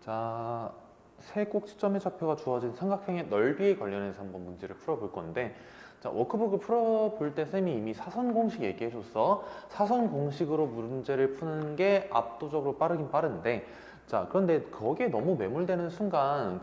자, 세 꼭지점의 좌표가 주어진 삼각형의 넓이에 관련해서 한번 문제를 풀어볼 건데, 자, 워크북을 풀어볼 때 쌤이 이미 사선 공식 얘기해줬어. 사선 공식으로 문제를 푸는 게 압도적으로 빠르긴 빠른데, 자, 그런데 거기에 너무 매몰되는 순간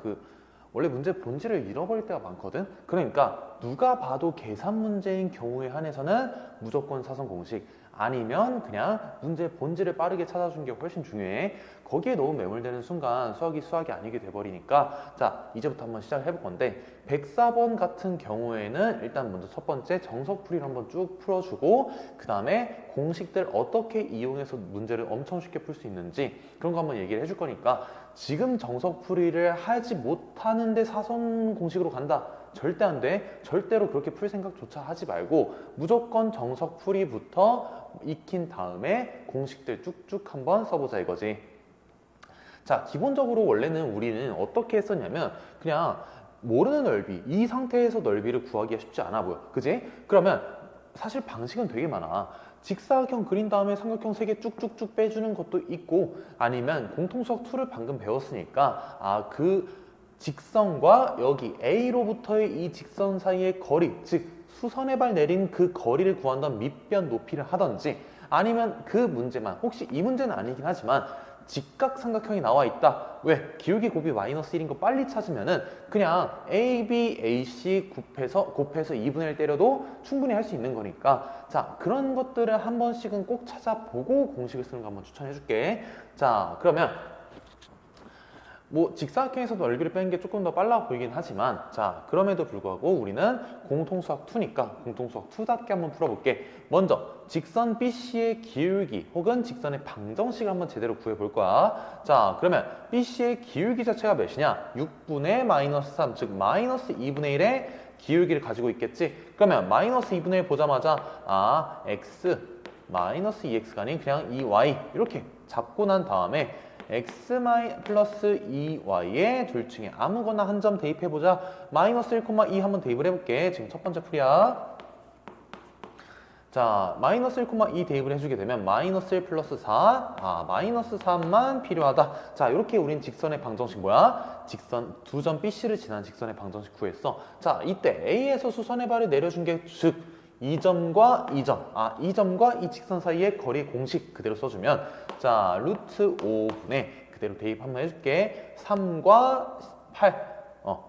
원래 문제 본질을 잃어버릴 때가 많거든. 그러니까 누가 봐도 계산 문제인 경우에 한해서는 무조건 사선 공식, 아니면 그냥 문제 본질을 빠르게 찾아주는 게 훨씬 중요해. 거기에 너무 매몰되는 순간 수학이 아니게 돼버리니까, 자, 이제부터 한번 시작을 해볼 건데, 104번 같은 경우에는 일단 먼저 첫 번째 정석풀이를 한번 쭉 풀어주고, 그 다음에 공식들 어떻게 이용해서 문제를 엄청 쉽게 풀 수 있는지 그런 거 한번 얘기를 해줄 거니까, 지금 정석풀이를 하지 못하는데 사선 공식으로 간다, 절대 안 돼. 절대로 그렇게 풀 생각조차 하지 말고 무조건 정석풀이부터 익힌 다음에 공식들 쭉쭉 한번 써보자 이거지. 자, 기본적으로 원래는 우리는 어떻게 했었냐면, 그냥 모르는 넓이, 이 상태에서 넓이를 구하기가 쉽지 않아 보여, 그지? 그러면 사실 방식은 되게 많아. 직사각형 그린 다음에 삼각형 3개 쭉쭉쭉 빼주는 것도 있고, 아니면 공통수학 2를 방금 배웠으니까 그 직선과 여기 A로부터의 이 직선 사이의 거리, 즉 수선의 발 내린 그 거리를 구한다면 밑변 높이를 하던지, 아니면 그 문제만, 혹시 이 문제는 아니긴 하지만 직각삼각형이 나와 있다. 왜? 기울기 곱이 마이너스 1인 거 빨리 찾으면은 그냥 AB, AC 곱해서 2분의 1 때려도 충분히 할 수 있는 거니까, 자, 그런 것들을 한 번씩은 꼭 찾아보고 공식을 쓰는 거 한번 추천해 줄게. 자, 그러면 뭐 직사각형에서 넓이를 빼는 게 조금 더 빨라 보이긴 하지만, 자, 그럼에도 불구하고 우리는 공통수학 2니까 공통수학 2답게 한번 풀어볼게. 먼저 직선 BC의 기울기 혹은 직선의 방정식을 한번 제대로 구해볼 거야. 자, 그러면 BC의 기울기 자체가 몇이냐? 6분의 마이너스 3, 즉 마이너스 2분의 1의 기울기를 가지고 있겠지. 그러면 마이너스 2분의 1 보자마자 x 마이너스 2x가 아닌 그냥 2y 이렇게 잡고 난 다음에 x 플러스 2y의 둘 중에 아무거나 한 점 대입해보자. 마이너스 1,2 한번 대입을 해볼게. 지금 첫 번째 풀이야. 자, 마이너스 1,2 대입을 해주게 되면 마이너스 1 플러스 4, 마이너스 3만 필요하다. 자, 이렇게 우린 직선의 방정식 뭐야? 직선 두 점 BC를 지난 직선의 방정식 구했어. 자, 이때 A에서 수선의 발을 내려준 게 즉 이 점과 이 점, 이 점과 이 직선 사이의 거리 공식 그대로 써주면, 자, 루트 5분의 그대로 대입 한번 해줄게. 3과 8.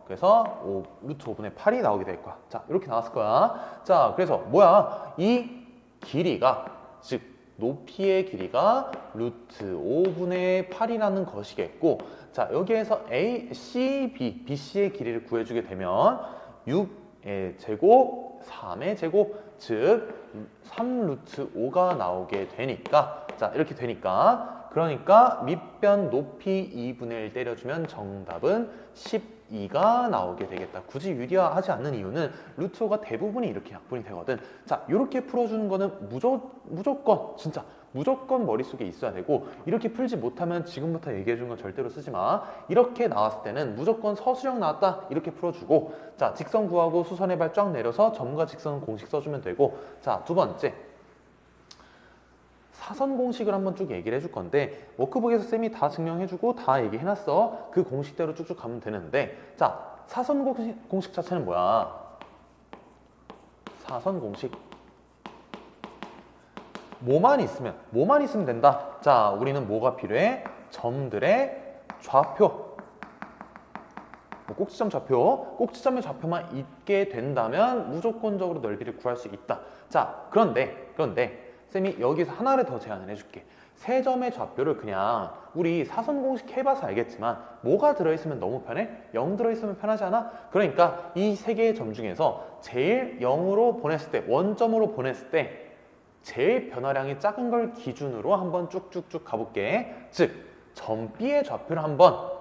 그래서 루트 5분의 8이 나오게 될 거야. 자, 이렇게 나왔을 거야. 자, 그래서 뭐야? 이 길이가, 즉 높이의 길이가 루트 5분의 8이라는 것이겠고, 자, 여기에서 A, C, B, BC의 길이를 구해주게 되면 6의 제곱, 3의 제곱, 즉 3루트 5가 나오게 되니까, 자, 이렇게 되니까, 그러니까 밑변 높이 2분의 1 때려주면 정답은 12가 나오게 되겠다. 굳이 유리화하지 않는 이유는 루트 5가 대부분이 이렇게 약분이 되거든. 자, 이렇게 풀어주는 거는 무조건 진짜 무조건 머릿속에 있어야 되고, 이렇게 풀지 못하면 지금부터 얘기해준 건 절대로 쓰지 마. 이렇게 나왔을 때는 무조건 서술형 나왔다 이렇게 풀어주고, 자, 직선 구하고 수선의 발 쫙 내려서 점과 직선 공식 써주면 되고, 자, 두 번째 사선 공식을 한번 쭉 얘기를 해줄 건데, 워크북에서 쌤이 다 증명해주고 다 얘기해놨어. 그 공식대로 쭉쭉 가면 되는데, 자, 사선 공식 자체는 뭐야? 사선 공식 뭐만 있으면 된다. 자, 우리는 뭐가 필요해? 점들의 좌표, 꼭지점 좌표, 꼭지점의 좌표만 있게 된다면 무조건적으로 넓이를 구할 수 있다. 자, 그런데 쌤이 여기서 하나를 더 제안을 해줄게. 세 점의 좌표를 그냥 우리 사선 공식 해봐서 알겠지만 뭐가 들어있으면 너무 편해? 0 들어있으면 편하지 않아? 그러니까 이 세 개의 점 중에서 제일 0으로 보냈을 때, 원점으로 보냈을 때 제일 변화량이 작은 걸 기준으로 한번 쭉쭉쭉 가볼게. 즉, 점 B의 좌표를 한번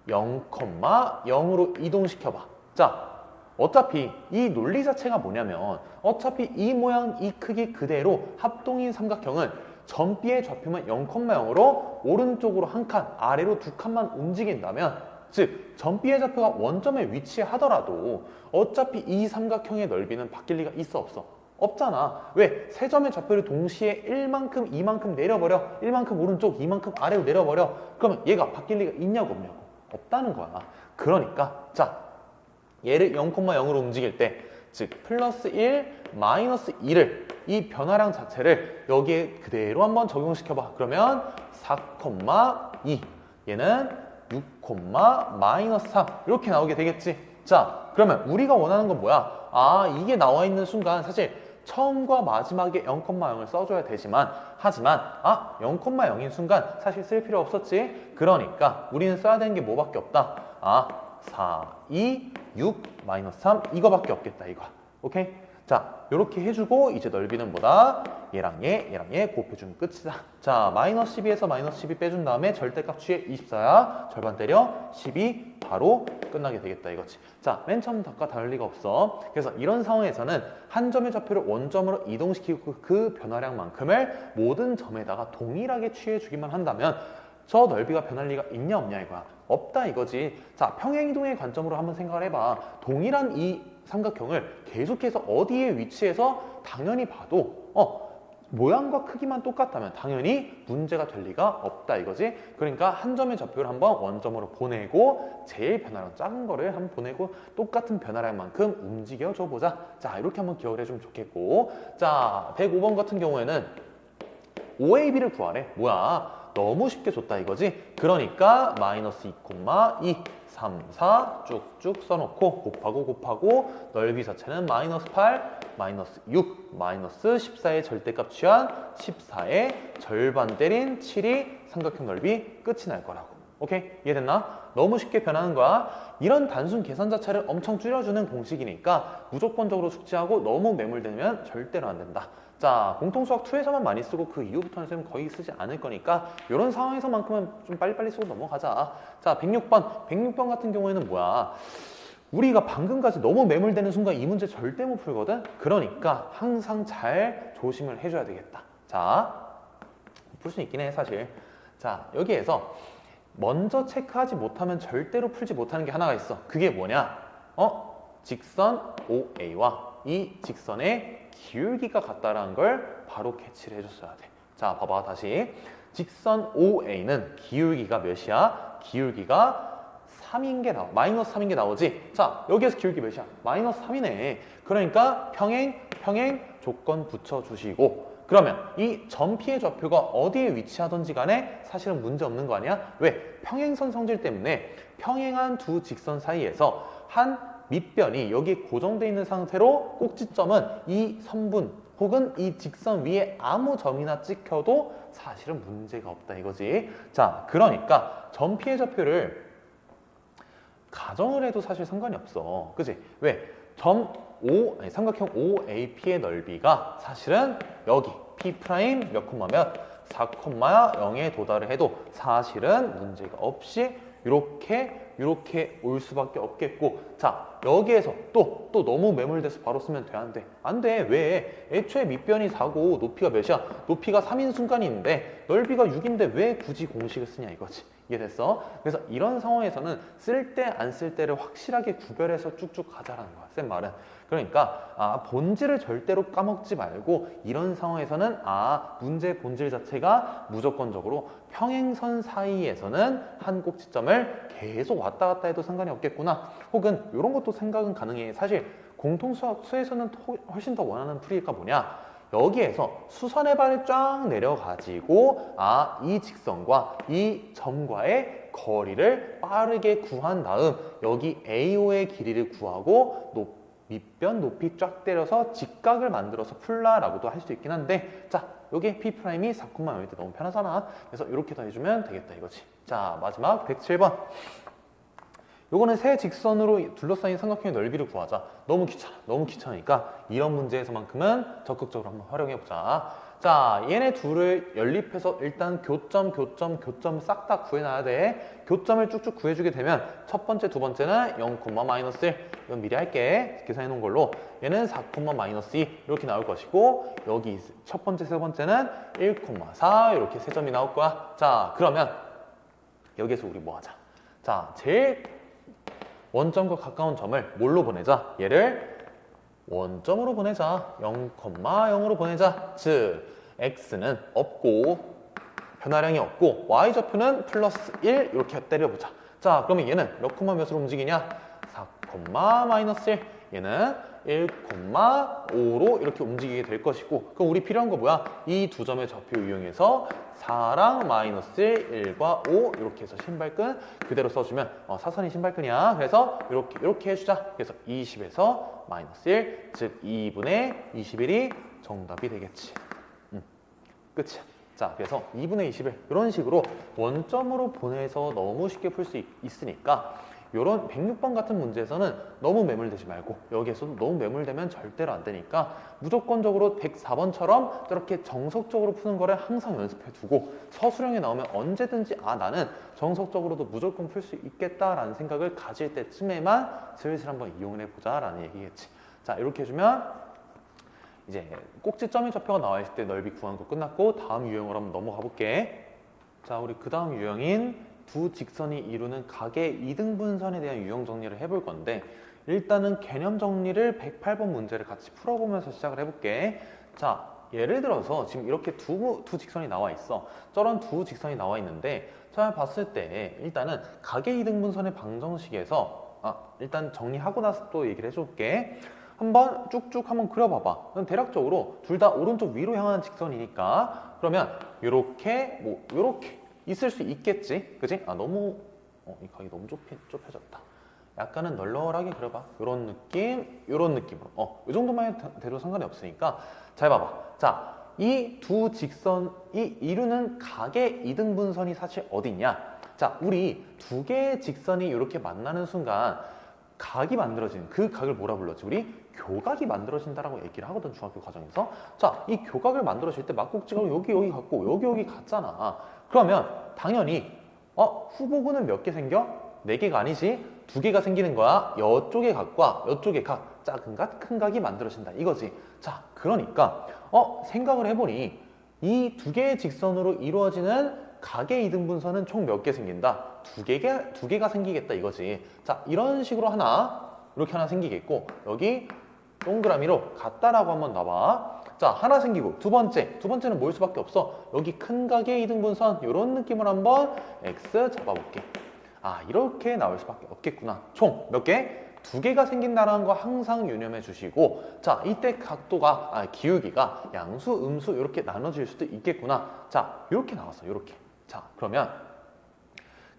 0,0으로 이동시켜봐. 자, 어차피 이 논리 자체가 뭐냐면, 어차피 이 모양, 이 크기 그대로 합동인 삼각형은 점 B의 좌표만 0,0으로 오른쪽으로 한 칸, 아래로 두 칸만 움직인다면, 즉, 점 B의 좌표가 원점에 위치하더라도 어차피 이 삼각형의 넓이는 바뀔 리가 있어 없어? 없잖아. 왜? 세 점의 좌표를 동시에 1만큼, 2만큼 내려버려. 1만큼 오른쪽, 2만큼 아래로 내려버려. 그러면 얘가 바뀔 리가 있냐고 없냐고. 없다는 거야. 그러니까 자, 얘를 0,0으로 움직일 때, 즉 플러스 1, 마이너스 2를 이 변화량 자체를 여기에 그대로 한번 적용시켜봐. 그러면 4,2 얘는 6, 마이너스 3 이렇게 나오게 되겠지. 자, 그러면 우리가 원하는 건 뭐야? 아, 이게 나와 있는 순간 사실 처음과 마지막에 0,0을 써줘야 되지만 하지만 0,0인 순간 사실 쓸 필요 없었지. 그러니까 우리는 써야 되는 게 뭐밖에 없다. 4, 2, 6, 마이너스 3 이거밖에 없겠다 이거. 오케이? 자, 이렇게 해주고 이제 넓이는 뭐다? 얘랑 얘 곱해주면 끝이다. 자, 마이너스 12에서 마이너스 12 빼준 다음에 절대값 취해 24야. 절반 때려 12 바로 끝나게 되겠다 이거지. 자, 맨 처음 답과 다를 리가 없어. 그래서 이런 상황에서는 한 점의 좌표를 원점으로 이동시키고 그 변화량만큼을 모든 점에다가 동일하게 취해주기만 한다면 저 넓이가 변할 리가 있냐 없냐 이거야. 없다 이거지. 자, 평행이동의 관점으로 한번 생각을 해봐. 동일한 이 삼각형을 계속해서 어디에 위치해서 당연히 봐도 모양과 크기만 똑같다면 당연히 문제가 될 리가 없다 이거지. 그러니까 한 점의 좌표를 한번 원점으로 보내고 제일 변화량 작은 거를 한번 보내고 똑같은 변화량만큼 움직여줘 보자. 자, 이렇게 한번 기억을 해주면 좋겠고, 자 105번 같은 경우에는 OAB를 구하래. 뭐야, 너무 쉽게 줬다 이거지. 그러니까 마이너스 2,2 3, 4 쭉쭉 써놓고 곱하고 넓이 자체는 마이너스 8, 마이너스 6, 마이너스 14의 절대값 취한 14의 절반 때린 7이 삼각형 넓이 끝이 날 거라고. 오케이? 이해됐나? 너무 쉽게 변하는 거야. 이런 단순 계산 자체를 엄청 줄여주는 공식이니까 무조건적으로 숙지하고 너무 매몰되면 절대로 안 된다. 자, 공통수학 2에서만 많이 쓰고 그 이후부터는 쌤 거의 쓰지 않을 거니까 이런 상황에서만큼은 좀 빨리빨리 쓰고 넘어가자. 자, 106번 같은 경우에는 뭐야? 우리가 방금까지 너무 매몰되는 순간 이 문제 절대 못 풀거든? 그러니까 항상 잘 조심을 해줘야 되겠다. 자, 풀 수 있긴 해 사실. 자, 여기에서 먼저 체크하지 못하면 절대로 풀지 못하는 게 하나가 있어. 그게 뭐냐? 직선 OA와 이 직선의 기울기가 같다라는 걸 바로 캐치를 해줬어야 돼. 자, 봐봐 다시. 직선 OA는 기울기가 몇이야? 기울기가 3인 게 나와. 마이너스 3인 게 나오지? 자, 여기에서 기울기 몇이야? 마이너스 3이네. 그러니까 평행 조건 붙여주시고, 그러면 이 점피의 좌표가 어디에 위치하든지 간에 사실은 문제 없는 거 아니야? 왜? 평행선 성질 때문에 평행한 두 직선 사이에서 한 밑변이 여기 고정되어 있는 상태로 꼭지점은 이 선분 혹은 이 직선 위에 아무 점이나 찍혀도 사실은 문제가 없다 이거지. 자, 그러니까 점피의 좌표를 가정을 해도 사실 상관이 없어. 그치? 왜? 삼각형 OAP의 넓이가 사실은 여기 P' 몇 콤마 몇 4,0에 도달을 해도 사실은 문제가 없이 이렇게 올 수밖에 없겠고, 자, 여기에서 또 너무 매몰돼서 바로 쓰면 돼? 안 돼? 안 돼. 왜? 애초에 밑변이 4고 높이가 몇이야? 높이가 3인 순간이 있는데 넓이가 6인데 왜 굳이 공식을 쓰냐 이거지. 이해됐어? 그래서 이런 상황에서는 쓸 때 안 쓸 때를 확실하게 구별해서 쭉쭉 가자라는 거야 쌤 말은. 그러니까 본질을 절대로 까먹지 말고 이런 상황에서는 문제 본질 자체가 무조건적으로 평행선 사이에서는 한 꼭지점을 계속 왔다 갔다 해도 상관이 없겠구나, 혹은 이런 것도 생각은 가능해. 사실 공통수학 수에서는 훨씬 더 원하는 풀이가 뭐냐, 여기에서 수선의 발을 쫙 내려가지고 이 직선과 이 점과의 거리를 빠르게 구한 다음 여기 AO의 길이를 구하고 밑변 높이 쫙 때려서 직각을 만들어서 풀라라고도 할 수 있긴 한데, 자, 여기 P'이 4,0일 때 너무 편하잖아. 그래서 이렇게 더 해주면 되겠다 이거지. 자, 마지막 107번. 요거는 세 직선으로 둘러싸인 삼각형의 넓이를 구하자. 너무 귀찮으니까 이런 문제에서만큼은 적극적으로 한번 활용해보자. 자, 얘네 둘을 연립해서 일단 교점 싹 다 구해놔야 돼. 교점을 쭉쭉 구해주게 되면 첫 번째, 두 번째는 0, 마이너스 1. 이건 미리 할게. 계산해 놓은 걸로. 얘는 4, 마이너스 2 이렇게 나올 것이고, 여기 첫 번째, 세 번째는 1, 4 이렇게 세 점이 나올 거야. 자, 그러면 여기에서 우리 뭐 하자. 자, 제일 원점과 가까운 점을 뭘로 보내자? 얘를 원점으로 보내자. 0,0으로 보내자. 즉 x는 없고 변화량이 없고 y좌표는 플러스 1 이렇게 때려보자. 자, 그러면 얘는 몇 콤마 몇으로 움직이냐? 4, 마이너스 1. 얘는 1,5로 이렇게 움직이게 될 것이고, 그럼 우리 필요한 거 뭐야? 이 두 점의 좌표 이용해서 4랑 마이너스 1, 1과 5 이렇게 해서 신발끈 그대로 써주면 사선이 신발끈이야. 그래서 이렇게 해주자. 그래서 20에서 마이너스 1, 즉 2분의 21이 정답이 되겠지. 끝이야. 자, 그래서 2분의 21 이런 식으로 원점으로 보내서 너무 쉽게 풀 수 있으니까 이런 106번 같은 문제에서는 너무 매몰되지 말고, 여기에서도 너무 매몰되면 절대로 안 되니까 무조건적으로 104번처럼 저렇게 정석적으로 푸는 거를 항상 연습해 두고 서술형에 나오면 언제든지 나는 정석적으로도 무조건 풀 수 있겠다라는 생각을 가질 때쯤에만 슬슬 한번 이용을 해보자 라는 얘기겠지. 자, 이렇게 해주면 이제 꼭지점의 좌표가 나와 있을 때 넓이 구하는 거 끝났고, 다음 유형으로 한번 넘어가 볼게. 자, 우리 그 다음 유형인 두 직선이 이루는 각의 이등분선에 대한 유형 정리를 해볼 건데, 일단은 개념 정리를 108번 문제를 같이 풀어보면서 시작을 해볼게. 자, 예를 들어서 지금 이렇게 두 직선이 나와 있어. 저런 두 직선이 나와 있는데, 잘 봤을 때 일단은 각의 이등분선의 방정식에서 일단 정리하고 나서 또 얘기를 해줄게. 한번 쭉쭉 한번 그려봐봐. 대략적으로 둘 다 오른쪽 위로 향하는 직선이니까, 그러면 요렇게 요렇게 있을 수 있겠지, 그지? 너무 이 각이 너무 좁혀졌다. 약간은 널널하게 그려봐. 요런 느낌, 요런 느낌으로. 이 정도만 돼도 상관이 없으니까 잘 봐봐. 자, 이 두 직선이 이루는 각의 이등분선이 사실 어디냐? 자, 우리 두 개의 직선이 이렇게 만나는 순간 각이 만들어지는 그 각을 뭐라 불렀지? 우리 교각이 만들어진다라고 얘기를 하거든, 중학교 과정에서. 자, 이 교각을 만들어질 때 막국지가 여기 같고 여기 같잖아. 그러면 당연히 후보군은 몇 개 생겨? 4개가 아니지, 2개가 생기는 거야. 이쪽의 각과 이쪽의 각, 작은 각, 큰 각이 만들어진다 이거지. 자, 그러니까 생각을 해보니 이 2개의 직선으로 이루어지는 각의 이등분선은 총 몇 개 생긴다? 2개가 생기겠다 이거지. 자, 이런 식으로 이렇게 하나 생기겠고, 여기 동그라미로 같다라고 한번 놔봐. 자, 하나 생기고, 두 번째는 뭘 수밖에 없어? 여기 큰 각의 이등분선 이런 느낌으로 한번 X 잡아볼게. 이렇게 나올 수밖에 없겠구나. 총 몇 개? 2개가 생긴다는 거 항상 유념해 주시고, 자, 이때 각도가 기울기가 양수, 음수 이렇게 나눠질 수도 있겠구나. 자, 이렇게 나왔어, 이렇게. 자, 그러면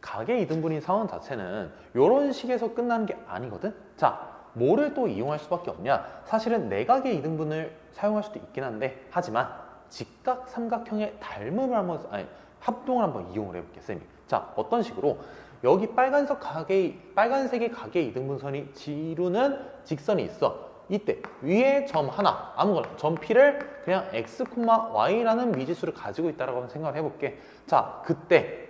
각의 이등분인 사원 자체는 이런 식에서 끝나는 게 아니거든. 자, 뭐를 또 이용할 수밖에 없냐? 사실은 내각의 이등분을 사용할 수도 있긴 한데, 하지만 직각 삼각형의 합동을 한번 이용을 해볼게, 쌤이. 자, 어떤 식으로? 여기 빨간색의 각의 이등분선이 이루는 직선이 있어. 이때 위에 점 하나, 아무거나 점 P를 그냥 x, y라는 미지수를 가지고 있다라고 생각을 해볼게. 자, 그때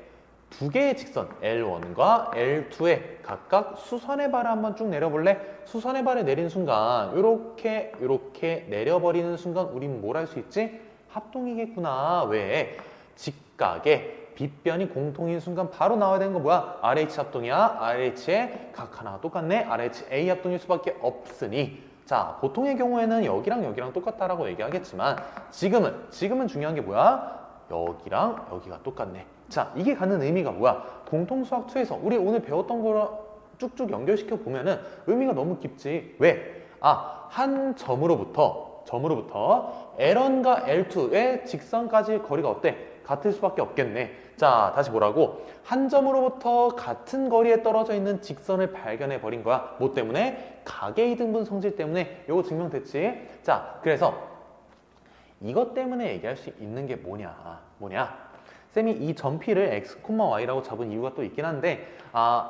2개의 직선 L1과 L2에 각각 수선의 발을 한번 쭉 내려볼래? 수선의 발을 내린 순간 이렇게 내려버리는 순간 우린 뭘 할 수 있지? 합동이겠구나. 왜? 직각의 빗변이 공통인 순간 바로 나와야 되는 거 뭐야? RH 합동이야. RH의 각 하나가 똑같네. RHA 합동일 수밖에 없으니, 자, 보통의 경우에는 여기랑 똑같다라고 얘기하겠지만, 지금은 중요한 게 뭐야? 여기랑 여기가 똑같네. 자, 이게 갖는 의미가 뭐야? 공통수학 2에서 우리 오늘 배웠던 거랑 쭉쭉 연결시켜 보면은 의미가 너무 깊지. 왜? 한 점으로부터 L1과 L2의 직선까지 거리가 어때? 같을 수밖에 없겠네. 자, 다시 뭐라고? 한 점으로부터 같은 거리에 떨어져 있는 직선을 발견해 버린 거야. 뭐 때문에? 각의 이등분 성질 때문에. 요거 증명됐지? 자, 그래서 이것 때문에 얘기할 수 있는 게 뭐냐? 쌤이 이 점 P를 x, y라고 잡은 이유가 또 있긴 한데,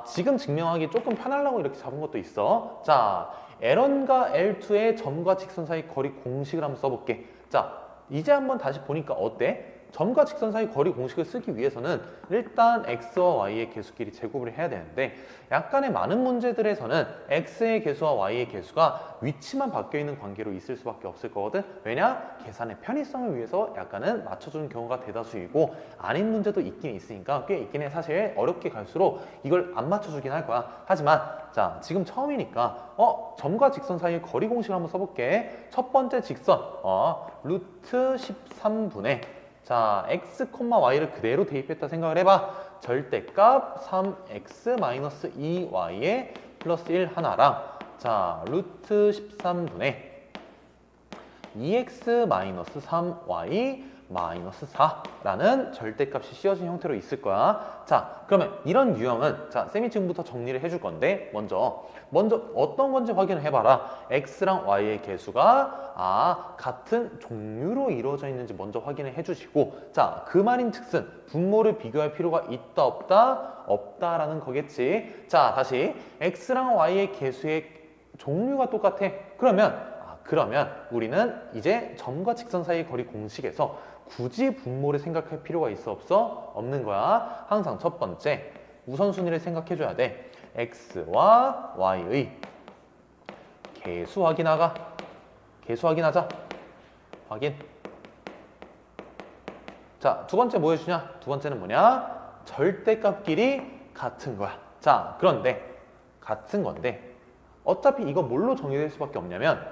지금 증명하기 조금 편하려고 이렇게 잡은 것도 있어. 자, L1과 L2의 점과 직선 사이 거리 공식을 한번 써볼게. 자, 이제 한번 다시 보니까 어때? 점과 직선 사이 거리 공식을 쓰기 위해서는 일단 x와 y의 개수끼리 제곱을 해야 되는데 약간의 많은 문제들에서는 x의 개수와 y의 개수가 위치만 바뀌어 있는 관계로 있을 수밖에 없을 거거든. 왜냐? 계산의 편의성을 위해서 약간은 맞춰주는 경우가 대다수이고 아닌 문제도 있긴 있으니까 꽤 있긴 해. 사실 어렵게 갈수록 이걸 안 맞춰주긴 할 거야. 하지만 자, 지금 처음이니까 점과 직선 사이의 거리 공식을 한번 써볼게. 첫 번째 직선 루트 13분의 자, x, y를 그대로 대입했다 생각을 해봐. 절대값 3x-2y에 플러스 1 하나랑 자, 루트 13분의 2x-3y 마이너스 4라는 절대값이 씌워진 형태로 있을 거야. 자, 그러면 이런 유형은 자, 쌤이 지금부터 정리를 해줄 건데 먼저 어떤 건지 확인을 해봐라. x랑 y의 개수가 같은 종류로 이루어져 있는지 먼저 확인을 해주시고 자, 그 말인 즉슨 분모를 비교할 필요가 있다 없다? 없다라는 거겠지. 자, 다시 x랑 y의 개수의 종류가 똑같아. 그러면 우리는 이제 점과 직선 사이의 거리 공식에서 굳이 분모를 생각할 필요가 있어 없어? 없는 거야. 항상 첫 번째 우선순위를 생각해 줘야 돼. x와 y의 개수 확인하자. 확인. 자, 두 번째 뭐 해주냐? 두 번째는 뭐냐? 절대값끼리 같은 거야. 자, 그런데 같은 건데 어차피 이거 뭘로 정의될 수밖에 없냐면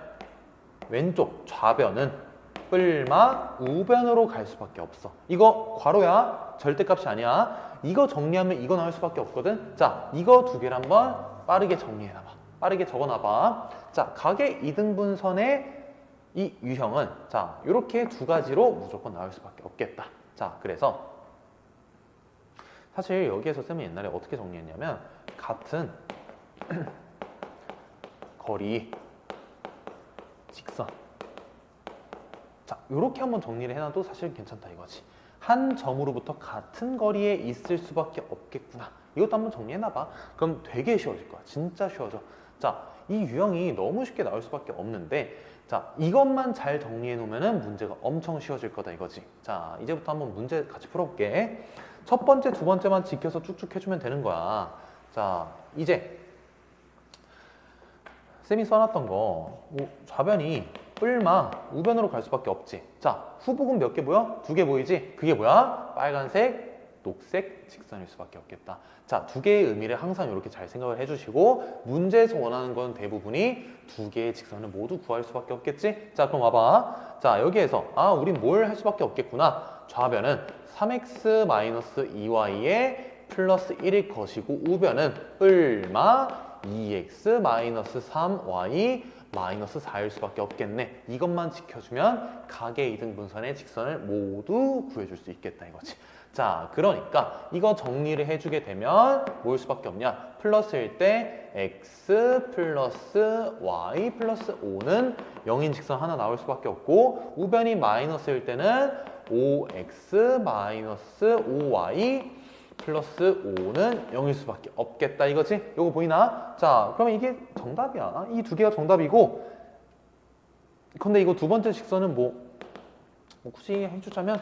왼쪽 좌변은 뿔마 우변으로 갈 수밖에 없어. 이거 괄호야. 절대값이 아니야. 이거 정리하면 이거 나올 수밖에 없거든. 자, 이거 두 개를 한번 빠르게 정리해놔봐. 빠르게 적어놔봐. 자, 각의 이등분선의 이 유형은 자, 이렇게 두 가지로 무조건 나올 수밖에 없겠다. 자, 그래서 사실 여기에서 쌤이 옛날에 어떻게 정리했냐면 같은 거리 직선 자, 이렇게 한번 정리를 해놔도 사실 괜찮다 이거지. 한 점으로부터 같은 거리에 있을 수밖에 없겠구나. 이것도 한번 정리해놔봐. 그럼 되게 쉬워질 거야. 진짜 쉬워져. 자, 이 유형이 너무 쉽게 나올 수밖에 없는데 자, 이것만 잘 정리해 놓으면 문제가 엄청 쉬워질 거다 이거지. 자, 이제부터 한번 문제 같이 풀어볼게. 첫 번째, 두 번째만 지켜서 쭉쭉 해주면 되는 거야. 자, 이제 쌤이 써놨던 거 좌변이 뿔마 우변으로 갈 수밖에 없지. 자, 후복은 몇 개 보여? 두 개 보이지? 그게 뭐야? 빨간색, 녹색 직선일 수밖에 없겠다. 자, 두 개의 의미를 항상 이렇게 잘 생각을 해주시고 문제에서 원하는 건 대부분이 두 개의 직선을 모두 구할 수밖에 없겠지? 자, 그럼 와봐. 자, 여기에서 우린 뭘 할 수밖에 없겠구나. 좌변은 3x-2y에 플러스 1일 것이고 우변은 뿔마 2x-3y 마이너스 4일 수밖에 없겠네. 이것만 지켜주면 각의 이등분선의 직선을 모두 구해줄 수 있겠다 이거지. 자, 그러니까 이거 정리를 해주게 되면 뭘 수밖에 없냐? 플러스일 때 x 플러스 y 플러스 5는 0인 직선 하나 나올 수밖에 없고 우변이 마이너스일 때는 5x 마이너스 5y 플러스 5는 0일 수밖에 없겠다 이거지? 요거 보이나? 자, 그러면 이게 정답이야. 이 두 개가 정답이고 근데 이거 두 번째 직선은 뭐 굳이 해주자면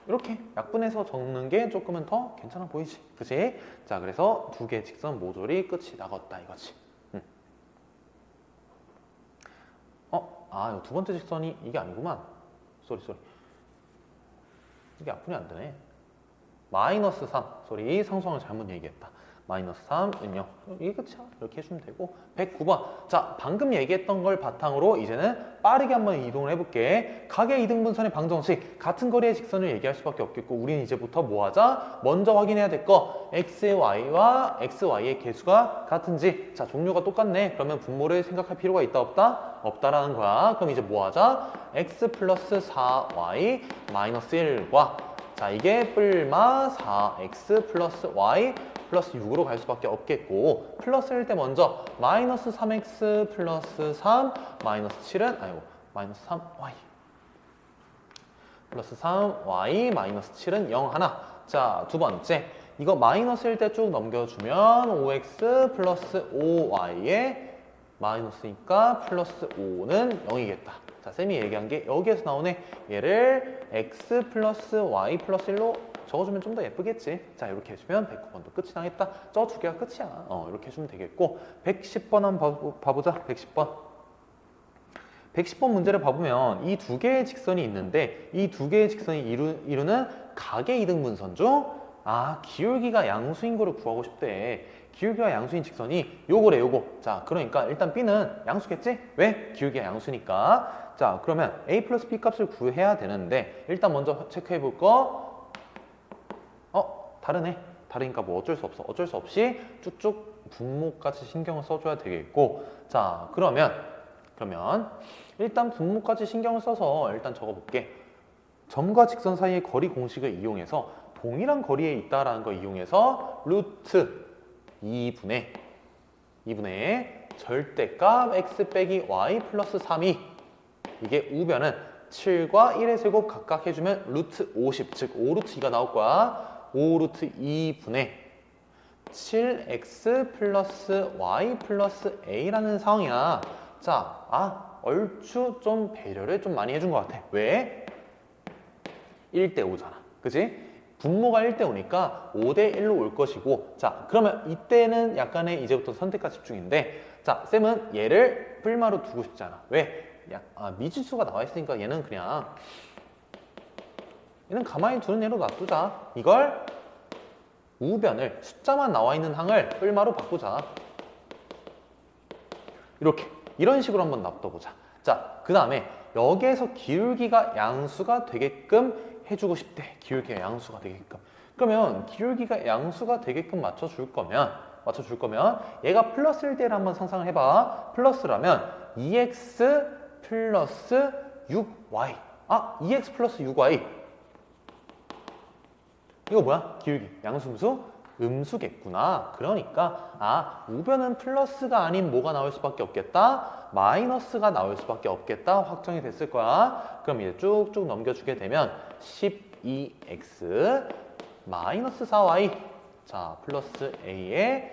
이렇게 약분해서 적는 게 조금은 더 괜찮아 보이지? 그치? 자, 그래서 두 개의 직선 모조리 끝이 나갔다 이거지. 이거 두 번째 직선이 이게 아니구만. 쏘리. 이게 약분이 안 되네. 마이너스 3, 상수항을 잘못 얘기했다. 마이너스 3은 0. 이게 끝이야. 이렇게 해주면 되고 109번. 자, 방금 얘기했던 걸 바탕으로 이제는 빠르게 한번 이동을 해볼게. 각의 이등분선의 방정식 같은 거리의 직선을 얘기할 수밖에 없겠고 우리는 이제부터 뭐 하자? 먼저 확인해야 될 거 xy와 xy의 개수가 같은지. 자, 종류가 똑같네. 그러면 분모를 생각할 필요가 있다 없다? 없다라는 거야. 그럼 이제 뭐 하자? x 플러스 4y 마이너스 1과 자, 이게 뿔마 4x 플러스 y 플러스 6으로 갈 수밖에 없겠고 플러스일 때 먼저 마이너스 3x 플러스 3 마이너스 7은 마이너스 3y 플러스 3y 마이너스 7은 0 하나. 자, 두 번째 이거 마이너스일 때 쭉 넘겨주면 5x 플러스 5y에 마이너스니까 플러스 5는 0이겠다. 자, 쌤이 얘기한 게 여기에서 나오네. 얘를 x 플러스 y 플러스 1로 적어주면 좀 더 예쁘겠지. 자, 이렇게 해주면 109번도 끝이 나겠다. 저 두 개가 끝이야. 이렇게 해주면 되겠고 110번 한번 봐보자. 110번. 110번 문제를 봐보면 이 두 개의 직선이 있는데 이 두 개의 직선이 이루는 각의 이등분선 중 기울기가 양수인 거를 구하고 싶대. 기울기가 양수인 직선이 요거래, 요거. 자, 그러니까 일단 B는 양수겠지? 왜? 기울기가 양수니까. 자, 그러면 A 플러스 B 값을 구해야 되는데 일단 먼저 체크해 볼 거. 다르네. 다르니까 뭐 어쩔 수 없어. 어쩔 수 없이 쭉쭉 분모까지 신경을 써줘야 되겠고. 자, 그러면 일단 분모까지 신경을 써서 일단 적어볼게. 점과 직선 사이의 거리 공식을 이용해서 동일한 거리에 있다라는 걸 이용해서 루트 2분의 절대값 x 빼기 y 플러스 3이 이게 우변은 7과 1의 제곱 각각 해주면 루트 50, 즉 5루트 2가 나올 거야. 5루트 2분의 7x 플러스 y 플러스 a라는 상황이야. 자, 얼추 좀 배려를 좀 많이 해준 것 같아. 왜? 1대 5잖아. 그치? 분모가 1대 5니까 5대 1로 올 것이고, 자, 그러면 이때는 약간의 이제부터 선택과 집중인데, 자, 쌤은 얘를 뿔마로 두고 싶지 않아. 왜? 미지수가 나와 있으니까 얘는 가만히 두는 애로 놔두자. 이걸 우변을 숫자만 나와 있는 항을 뿔마로 바꾸자. 이런 식으로 한번 놔둬보자. 자, 그 다음에 여기에서 기울기가 양수가 되게끔 해주고 싶대. 기울기가 양수가 되게끔. 그러면 기울기가 양수가 되게끔 맞춰줄 거면 얘가 플러스일 때를 한번 상상을 해봐. 플러스라면 2x 플러스 6y. 2x 플러스 6y. 이거 뭐야? 기울기. 양수음수? 음수겠구나. 그러니까 우변은 플러스가 아닌 뭐가 나올 수밖에 없겠다? 마이너스가 나올 수밖에 없겠다. 확정이 됐을 거야. 그럼 이제 쭉쭉 넘겨주게 되면 12x 마이너스 4y. 자, 플러스 a에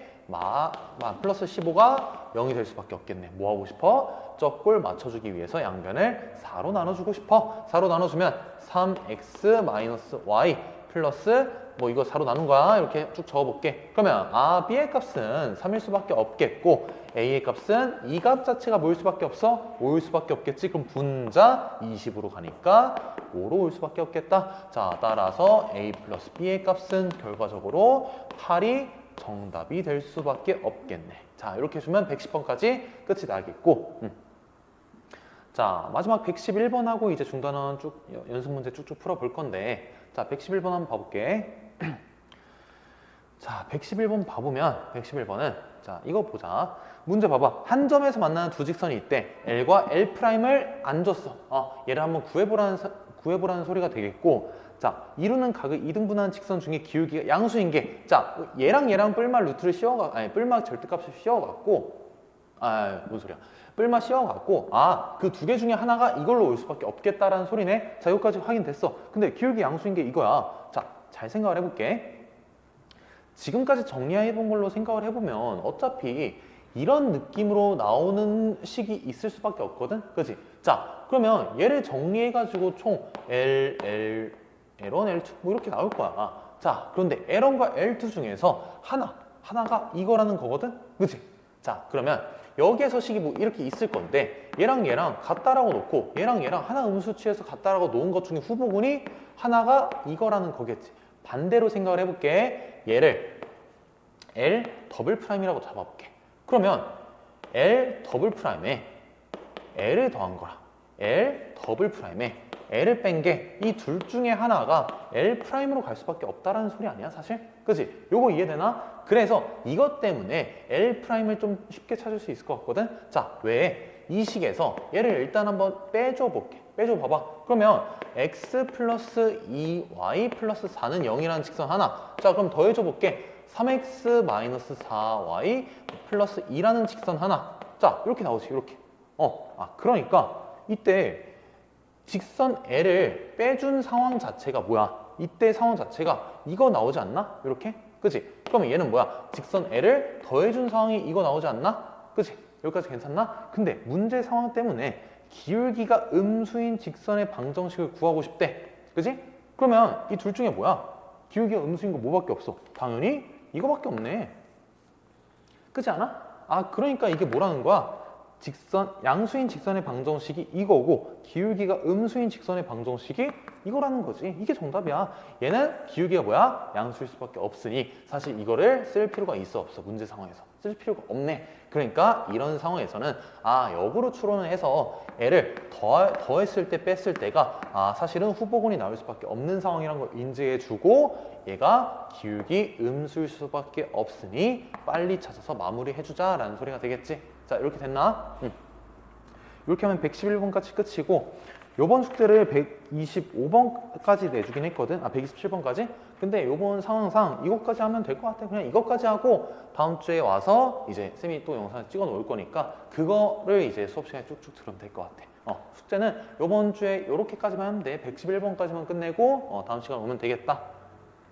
플러스 15가 0이 될 수밖에 없겠네. 뭐 하고 싶어? 쩍골 맞춰주기 위해서 양변을 4로 나눠주고 싶어. 4로 나눠주면 3x 마이너스 y 플러스 이거 4로 나눈 거야. 이렇게 쭉 적어볼게. 그러면 B의 값은 3일 수밖에 없겠고 A의 값은 이 값 자체가 뭐일 수밖에 없어? 5일 수밖에 없겠지. 그럼 분자 20으로 가니까 5로 올 수밖에 없겠다. 자, 따라서 A 플러스 B의 값은 결과적으로 8이 정답이 될 수밖에 없겠네. 자, 이렇게 해주면 110번까지 끝이 나겠고 자, 마지막 111번하고 이제 중단원 연습 문제 쭉쭉 풀어볼 건데 자, 111번 한번 봐볼게. 자, 111번 봐보면 111번은 자, 이거 보자. 문제 봐봐. 한 점에서 만나는 두 직선이 있대. L과 L'을 안 줬어. 얘를 한번 구해보라는 소리가 되겠고 자, 이루는 각의 이등분한 직선 중에 기울기가 양수인 게 자, 얘랑 뿔마 루트를 뿔마 절대값을 씌워갖고 뭔 소리야. 뿔마 씌워갖고 그 두 개 중에 하나가 이걸로 올 수밖에 없겠다라는 소리네. 자, 여기까지 확인됐어. 근데 기울기 양수인 게 이거야. 자, 잘 생각을 해볼게. 지금까지 정리해본 걸로 생각을 해보면 어차피 이런 느낌으로 나오는 식이 있을 수밖에 없거든. 그치? 자, 그러면 얘를 정리해가지고 총 L, L1, L2 뭐 이렇게 나올 거야. 자, 그런데 L1과 L2 중에서 하나가 이거라는 거거든. 그치? 자, 그러면 여기에서 식이 뭐 이렇게 있을 건데 얘랑 같다라고 놓고 얘랑 하나 음수 취해서 같다라고 놓은 것 중에 후보군이 하나가 이거라는 거겠지. 반대로 생각을 해볼게. 얘를 L 더블 프라임이라고 잡아볼게. 그러면 L 더블 프라임에 L을 더한 거라. L 더블 프라임에 L을 뺀 게 이 둘 중에 하나가 L 프라임으로 갈 수밖에 없다라는 소리 아니야, 사실? 그치? 요거 이해되나? 그래서 이것 때문에 L 프라임을 좀 쉽게 찾을 수 있을 것 같거든? 자, 왜? 이 식에서 얘를 일단 한번 빼줘 볼게. 빼줘 봐봐. 그러면 x 플러스 2y 플러스 4는 0이라는 직선 하나. 자, 그럼 더해줘 볼게. 3x 마이너스 4y 플러스 2라는 직선 하나. 자, 이렇게 나오지, 이렇게. 그러니까 이때 직선 L을 빼준 상황 자체가 뭐야? 이때 상황 자체가 이거 나오지 않나? 이렇게? 그치? 그러면 얘는 뭐야? 직선 L을 더해준 상황이 이거 나오지 않나? 그치? 여기까지 괜찮나? 근데 문제 상황 때문에 기울기가 음수인 직선의 방정식을 구하고 싶대. 그지? 그러면 이 둘 중에 뭐야? 기울기가 음수인 거 뭐밖에 없어? 당연히 이거밖에 없네. 그렇지 않아? 아, 그러니까 이게 뭐라는 거야? 양수인 직선의 방정식이 이거고 기울기가 음수인 직선의 방정식이 이거라는 거지. 이게 정답이야. 얘는 기울기가 뭐야? 양수일 수밖에 없으니 사실 이거를 쓸 필요가 있어 없어? 문제 상황에서 쓸 필요가 없네. 그러니까 이런 상황에서는 역으로 추론을 해서 얘를 더했을 때 뺐을 때가 사실은 후보군이 나올 수밖에 없는 상황이라는 걸 인지해주고 얘가 기울기 음수일 수밖에 없으니 빨리 찾아서 마무리해주자 라는 소리가 되겠지. 자, 이렇게 됐나? 이렇게 하면 111번까지 끝이고 요번 숙제를 125번까지 내주긴 했거든. 127번까지? 근데 요번 상황상 이것까지 하면 될 것 같아. 그냥 이것까지 하고 다음 주에 와서 이제 쌤이 또 영상을 찍어 놓을 거니까 그거를 이제 수업 시간에 쭉쭉 들으면 될 것 같아. 숙제는 요번 주에 요렇게까지만 하면 돼. 111번까지만 끝내고 다음 시간 오면 되겠다.